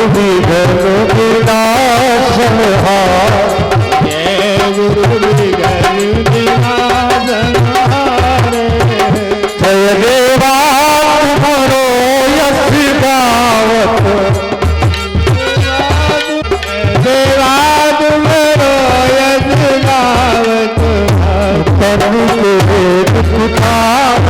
विघ्न विनाशन हार, जय गुरु विघ्न विनाशन हार। जय देवा तुम्हारो यश गावत, देवा तुम्हारो यश गावत, तनु के दुख हार,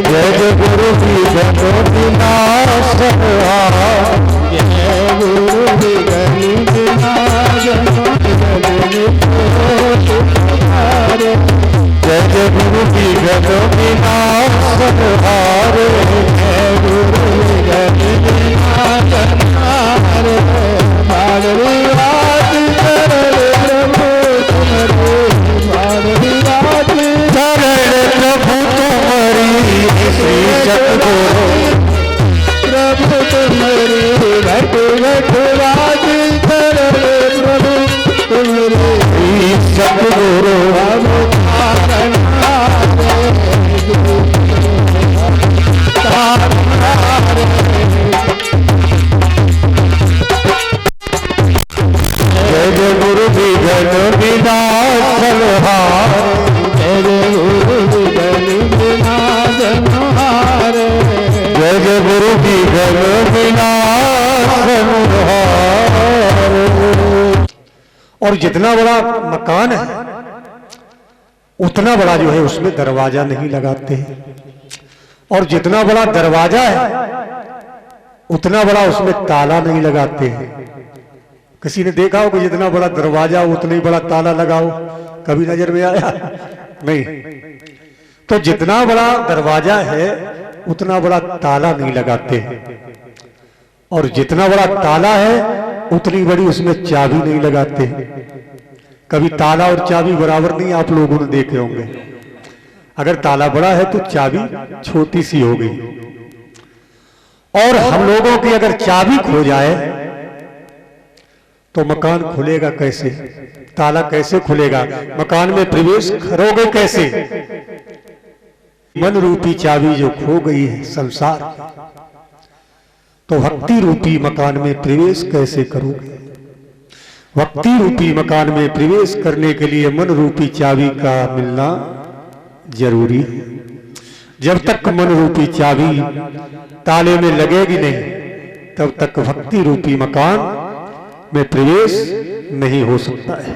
जय गुरु विघ्न विनाशन हार, जय गुरु विघ्न विनाशन हार, जय गुरु विघ्न विनाशन हार, जय गुरु विघ्न विनाशन हार। मानवीवाद चरण प्रभु तुम्हारे, मानवीवाद चरण प्रभु तुम्हारी, श्री सतगुरु प्रभु तुम्हारी, घट घट राज चरण प्रभु तुम्हारे, श्री सतगुरु अवतारण जय गुरु विघ्न विनाशन हार, जय गुरु विघ्न विनाशन हार, जय गुरु विघ्न विनाशन हार। और जितना बड़ा मकान है उतना बड़ा जो है उसमें दरवाजा नहीं लगाते हैं, और जितना बड़ा दरवाजा है उतना बड़ा उसमें ताला नहीं लगाते हैं। किसी ने देखा हो कि जितना बड़ा दरवाजा उतना ही बड़ा ताला लगाओ, कभी नजर में आया? नहीं। तो जितना बड़ा दरवाजा है उतना बड़ा ताला नहीं लगाते हैं, और जितना बड़ा ताला है उतनी बड़ी उसमें चाबी नहीं लगाते हैं। कभी ताला और चाबी बराबर नहीं, आप लोगों ने देखे होंगे। अगर ताला बड़ा है तो चाबी छोटी सी होगी। और हम लोगों की अगर चाबी खो जाए तो मकान खुलेगा कैसे? ताला कैसे खुलेगा? मकान में प्रवेश करोगे कैसे? मन रूपी चाबी जो खो गई है संसार, तो भक्ति रूपी मकान में प्रवेश कैसे करोगे? भक्ति रूपी मकान में प्रवेश करने के लिए मन रूपी चाबी का मिलना जरूरी है। जब तक मन रूपी चाबी ताले में लगेगी नहीं, तब तक भक्ति रूपी मकान में प्रवेश नहीं हो सकता है।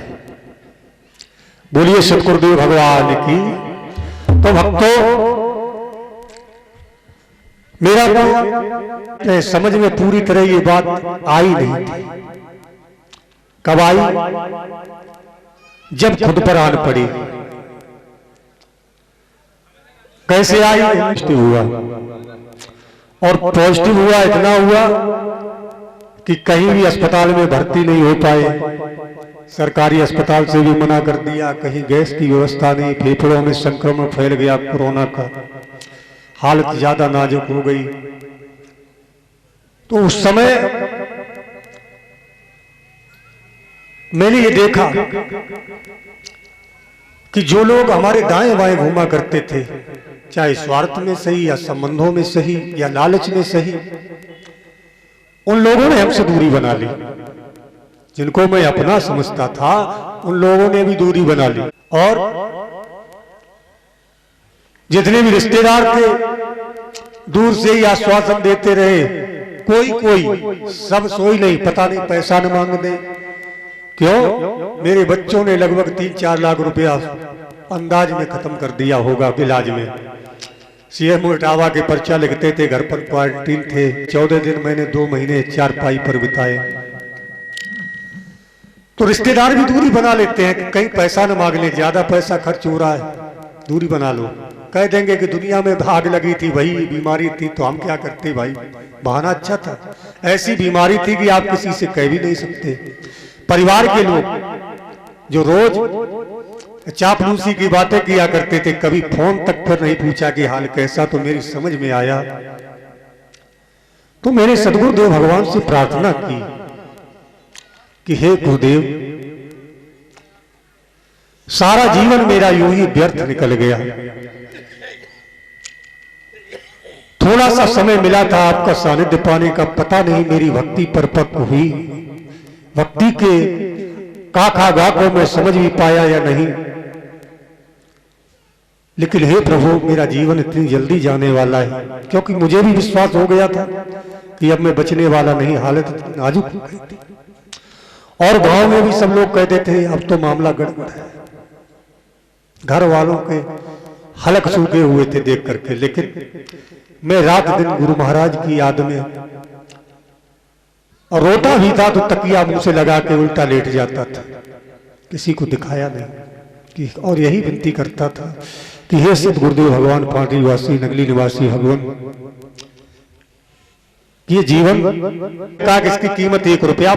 बोलिए सतगुरुदेव भगवान की। तो भक्तों, मेरा समझ में पूरी तरह ये बात आई नहीं थी। कब आई? जब खुद पर आन पड़ी। कैसे आई? पॉजिटिव हुआ, और पॉजिटिव हुआ इतना हुआ कि कहीं भी अस्पताल में भर्ती नहीं हो पाए। सरकारी अस्पताल से भी मना कर दिया, कहीं गैस की व्यवस्था नहीं, फेफड़ों में संक्रमण फैल गया कोरोना का, हालत ज्यादा नाजुक हो गई। तो उस समय मैंने ये देखा कि जो लोग हमारे दाएं बाएं घूमा करते थे, चाहे स्वार्थ में सही या संबंधों में सही या लालच में सही, उन लोगों ने हमसे दूरी बना ली। जिनको मैं अपना समझता था उन लोगों ने भी दूरी बना ली। और जितने भी रिश्तेदार थे दूर से ही आश्वासन देते रहे, कोई कोई, सब सोई नहीं, पता नहीं पैसा न मांग दे। क्यों? मेरे बच्चों ने लगभग 3-4 लाख रुपया अंदाज में खत्म कर दिया होगा इलाज में। सीएम इटावा के पर्चा लिखते थे, घर पर क्वारंटीन थे, 14 दिन मैंने 2 महीने चारपाई पर बिताए। तो रिश्तेदार भी दूरी बना लेते हैं कि कहीं पैसा न मांग ले, ज्यादा पैसा खर्च हो रहा है, दूरी बना लो। कह देंगे कि दुनिया में भाग लगी थी, वही बीमारी थी, तो हम क्या करते भाई, बहाना अच्छा था। ऐसी बीमारी थी कि आप किसी से कह भी नहीं सकते। परिवार के लोग जो रोज चापलूसी की बातें किया करते थे, कभी फोन तक पर नहीं पूछा कि हाल कैसा। तो मेरी समझ में आया, तो मैंने सदगुरुदेव भगवान से प्रार्थना की कि हे गुरुदेव, सारा जीवन मेरा यूं ही व्यर्थ निकल गया। थोड़ा सा समय मिला था आपका सानिध्य पाने का, पता नहीं मेरी भक्ति परिपक्व हुई, भक्ति के का गा को मैं समझ भी पाया या नहीं। लेकिन हे प्रभु, मेरा जीवन इतनी जल्दी जाने वाला है, क्योंकि मुझे भी विश्वास हो गया था कि अब मैं बचने वाला नहीं, हालत नाजुक हो गई थी। और गांव में भी सब लोग कहते थे अब तो मामला गड़बड़ है, घर वालों के हलक सूखे हुए थे देख करके। लेकिन मैं रात दिन गुरु महाराज की याद में, और रोता भी था तो तकिया मुंह से लगा के उल्टा लेट जाता था, किसी को दिखाया नहीं कि, और यही विनती करता था कि हे सिद्ध गुरुदेव भगवान पांडरी वासी नगली निवासी भगवान, ये जीवन का इसकी कीमत 1 रुपया,